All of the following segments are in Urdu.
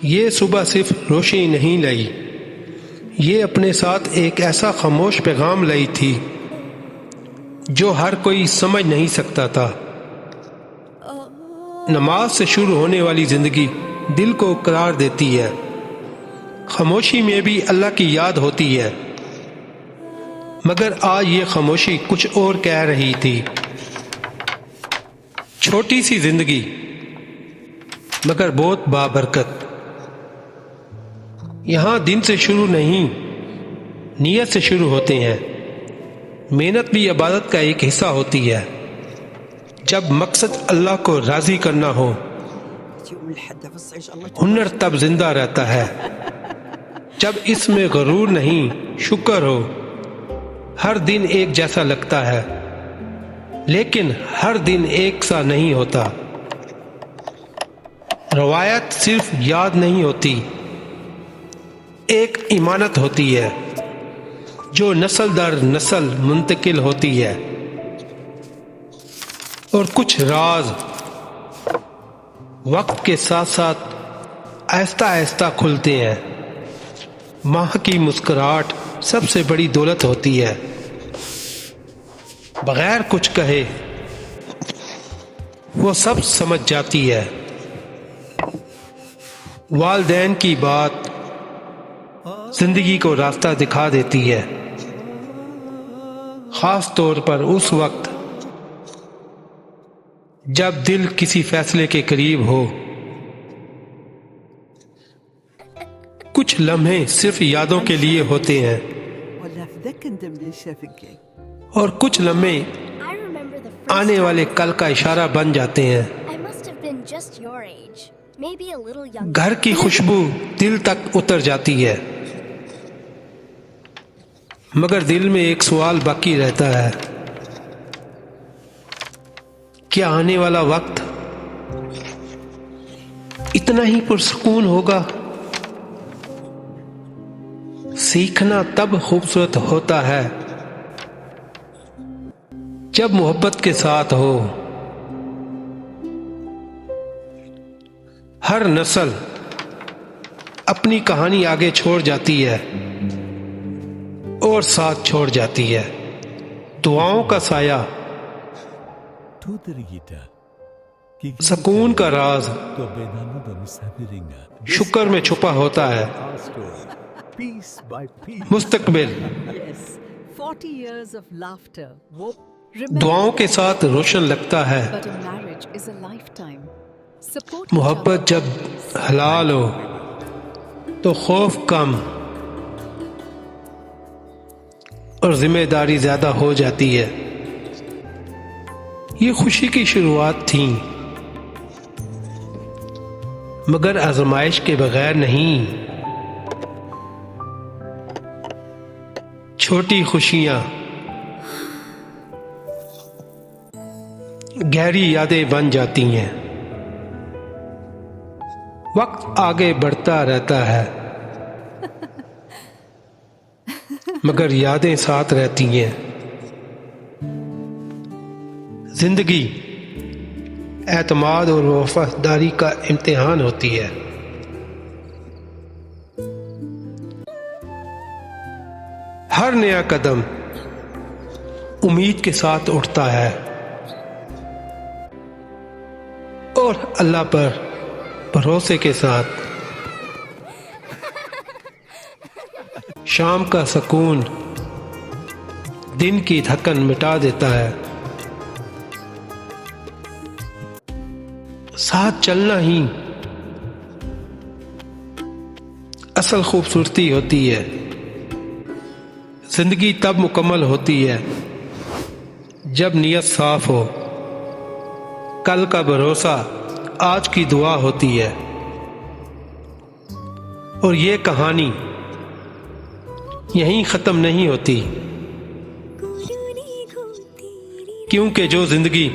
یہ صبح صرف روشنی نہیں لائی، یہ اپنے ساتھ ایک ایسا خاموش پیغام لائی تھی جو ہر کوئی سمجھ نہیں سکتا تھا۔ نماز سے شروع ہونے والی زندگی دل کو قرار دیتی ہے، خاموشی میں بھی اللہ کی یاد ہوتی ہے، مگر آج یہ خاموشی کچھ اور کہہ رہی تھی۔ چھوٹی سی زندگی مگر بہت بابرکت۔ یہاں دن سے شروع نہیں، نیت سے شروع ہوتے ہیں۔ محنت بھی عبادت کا ایک حصہ ہوتی ہے۔ جب مقصد اللہ کو راضی کرنا ہو، ہنر تب زندہ رہتا ہے۔ جب اس میں غرور نہیں، شکر ہو۔ ہر دن ایک جیسا لگتا ہے، لیکن ہر دن ایک سا نہیں ہوتا۔ روایت صرف یاد نہیں ہوتی، ایک امانت ہوتی ہے جو نسل در نسل منتقل ہوتی ہے، اور کچھ راز وقت کے ساتھ ساتھ آہستہ آہستہ کھلتے ہیں۔ ماں کی مسکراہٹ سب سے بڑی دولت ہوتی ہے، بغیر کچھ کہے وہ سب سمجھ جاتی ہے۔ والدین کی بات زندگی کو راستہ دکھا دیتی ہے، خاص طور پر اس وقت جب دل کسی فیصلے کے قریب ہو۔ کچھ لمحے صرف یادوں کے لیے ہوتے ہیں، اور کچھ لمحے آنے والے کل کا اشارہ بن جاتے ہیں۔ گھر کی خوشبو دل تک اتر جاتی ہے، مگر دل میں ایک سوال باقی رہتا ہے، کیا آنے والا وقت اتنا ہی پرسکون ہوگا؟ سیکھنا تب خوبصورت ہوتا ہے جب محبت کے ساتھ ہو۔ ہر نسل اپنی کہانی آگے چھوڑ جاتی ہے اور ساتھ چھوڑ جاتی ہے۔ دعاؤں کا سایہ، سکون کا راز شکر میں چھپا ہوتا ہے۔ مستقبل دعاؤں کے ساتھ روشن لگتا ہے۔ محبت جب حلال ہو تو خوف کم اور ذمہ داری زیادہ ہو جاتی ہے۔ یہ خوشی کی شروعات تھیں، مگر آزمائش کے بغیر نہیں۔ چھوٹی خوشیاں گہری یادیں بن جاتی ہیں۔ وقت آگے بڑھتا رہتا ہے، مگر یادیں ساتھ رہتی ہیں۔ زندگی اعتماد اور وفاداری کا امتحان ہوتی ہے۔ ہر نیا قدم امید کے ساتھ اٹھتا ہے، اور اللہ پر بھروسے کے ساتھ۔ شام کا سکون دن کی تھکن مٹا دیتا ہے۔ ساتھ چلنا ہی اصل خوبصورتی ہوتی ہے۔ زندگی تب مکمل ہوتی ہے جب نیت صاف ہو، کل کا بھروسہ آج کی دعا ہوتی ہے۔ اور یہ کہانی یہیں ختم نہیں ہوتی، کیونکہ جو زندگی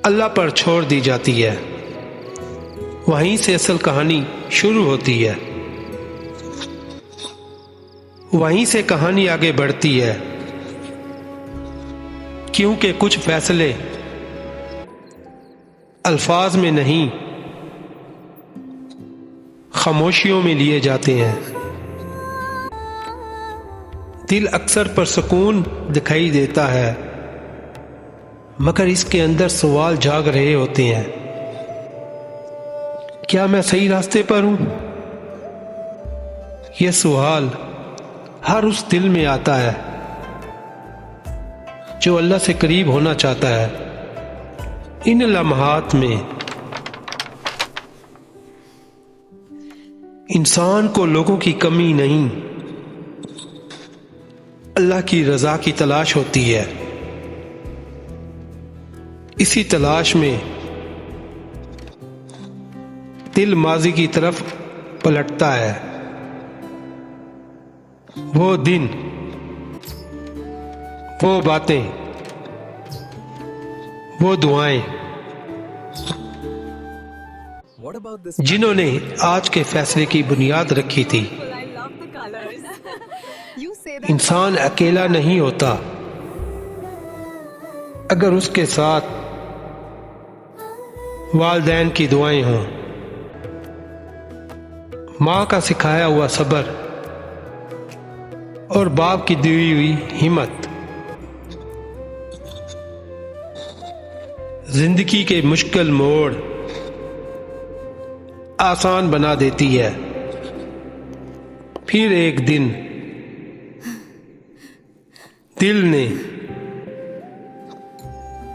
اللہ پر چھوڑ دی جاتی ہے، وہیں سے اصل کہانی شروع ہوتی ہے، وہیں سے کہانی آگے بڑھتی ہے۔ کیونکہ کچھ فیصلے الفاظ میں نہیں خاموشیوں میں لیے جاتے ہیں۔ دل اکثر پرسکون دکھائی دیتا ہے، مگر اس کے اندر سوال جاگ رہے ہوتے ہیں، کیا میں صحیح راستے پر ہوں؟ یہ سوال ہر اس دل میں آتا ہے جو اللہ سے قریب ہونا چاہتا ہے۔ ان لمحات میں انسان کو لوگوں کی کمی نہیں، اللہ کی رضا کی تلاش ہوتی ہے۔ اسی تلاش میں دل ماضی کی طرف پلٹتا ہے۔ وہ دن، وہ باتیں، وہ دعائیں جنہوں نے آج کے فیصلے کی بنیاد رکھی تھی۔ انسان اکیلا نہیں ہوتا اگر اس کے ساتھ والدین کی دعائیں ہوں، ماں کا سکھایا ہوا صبر اور باپ کی دی ہوئی ہمت زندگی کے مشکل موڑ آسان بنا دیتی ہے۔ پھر ایک دن دل نے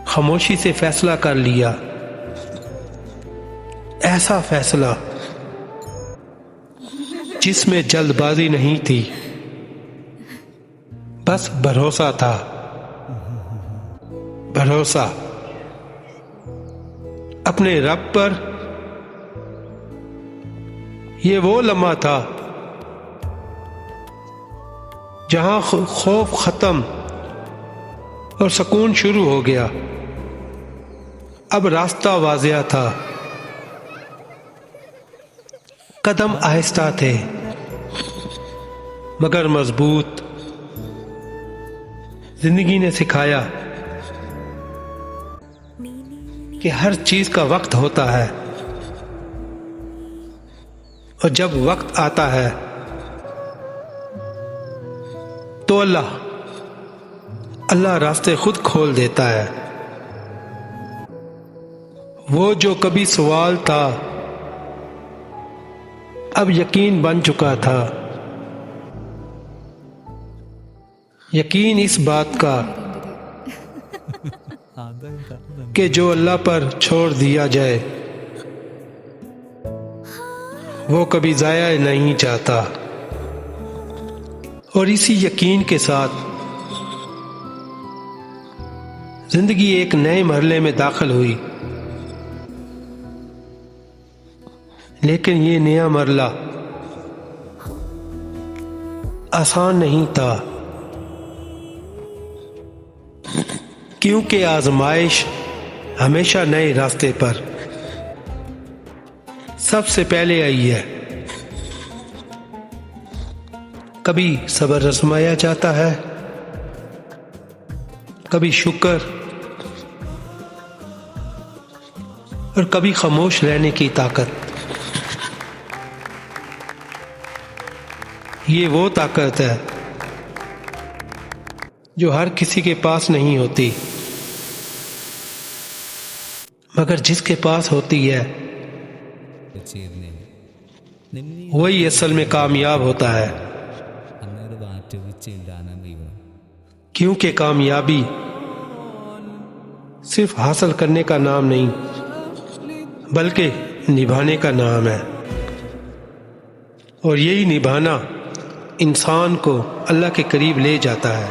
خاموشی سے فیصلہ کر لیا، ایسا فیصلہ جس میں جلد بازی نہیں تھی، بس بھروسہ تھا۔ بھروسہ اپنے رب پر۔ یہ وہ لمحہ تھا جہاں خوف ختم اور سکون شروع ہو گیا۔ اب راستہ واضح تھا، قدم آہستہ تھے مگر مضبوط۔ زندگی نے سکھایا کہ ہر چیز کا وقت ہوتا ہے، اور جب وقت آتا ہے تو اللہ راستے خود کھول دیتا ہے۔ وہ جو کبھی سوال تھا اب یقین بن چکا تھا۔ یقین اس بات کا کہ جو اللہ پر چھوڑ دیا جائے وہ کبھی ضائع نہیں جاتا۔ اور اسی یقین کے ساتھ زندگی ایک نئے مرحلے میں داخل ہوئی۔ لیکن یہ نیا مرحلہ آسان نہیں تھا، کیونکہ آزمائش ہمیشہ نئے راستے پر سب سے پہلے آئی ہے۔ کبھی صبر آزمایا جاتا ہے، کبھی شکر، اور کبھی خاموش رہنے کی طاقت۔ یہ وہ طاقت ہے جو ہر کسی کے پاس نہیں ہوتی، مگر جس کے پاس ہوتی ہے وہی اصل میں کامیاب ہوتا ہے۔ کیونکہ کامیابی صرف حاصل کرنے کا نام نہیں بلکہ نبھانے کا نام ہے، اور یہی نبھانا انسان کو اللہ کے قریب لے جاتا ہے۔